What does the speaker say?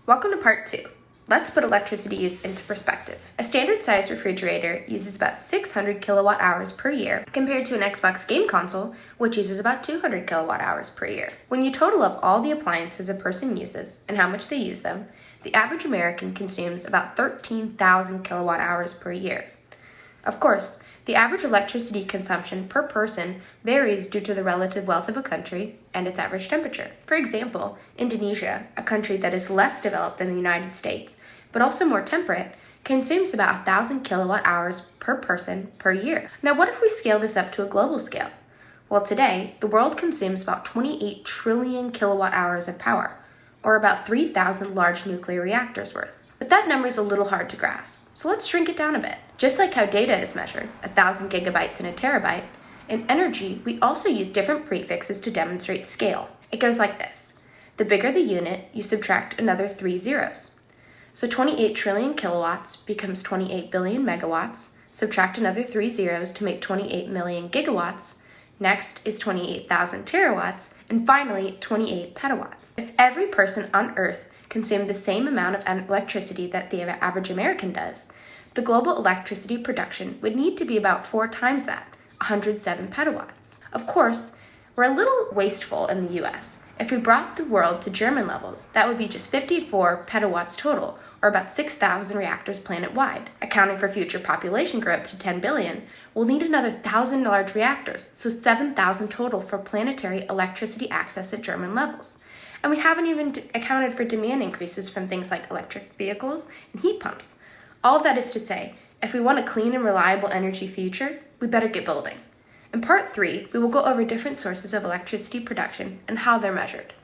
Welcome to part 2. Let's put electricity use into perspective. A standard-sized refrigerator uses about 600 kilowatt hours per year compared to an Xbox game console, which uses about 200 kilowatt hours per year. When you total up all the appliances a person uses and how much they use them, the average American consumes about 13,000 kilowatt hours per year. Of course, the average electricity consumption per person varies due to the relative wealth of a country and its average temperature. For example, Indonesia, a country that is less developed than the United States, but also more temperate, consumes about 1,000 kilowatt hours per person per year. Now, what if we scale this up to a global scale? Well, today, the world consumes about 28 trillion kilowatt hours of power, or about 3,000 large nuclear reactors worth. But that number is a little hard to grasp. So let's shrink it down a bit. Just like how data is measured, 1,000 gigabytes and a terabyte, in energy, we also use different prefixes to demonstrate scale. It goes like this. The bigger the unit, you subtract another 3 zeros. So 28 trillion kilowatts becomes 28 billion megawatts, subtract another 3 zeros to make 28 million gigawatts, next is 28,000 terawatts, and finally 28 petawatts. If every person on Earth consumed the same amount of electricity that the average American does, the global electricity production would need to be about 4 times that, 107 petawatts. Of course, we're a little wasteful in the US. If we brought the world to German levels, that would be just 54 petawatts total, or about 6,000 reactors planet-wide. Accounting for future population growth to 10 billion, we'll need another 1,000 large reactors, so 7,000 total for planetary electricity access at German levels. And we haven't even accounted for demand increases from things like electric vehicles and heat pumps. All of that is to say, if we want a clean and reliable energy future, we better get building. In part 3, we will go over different sources of electricity production and how they're measured.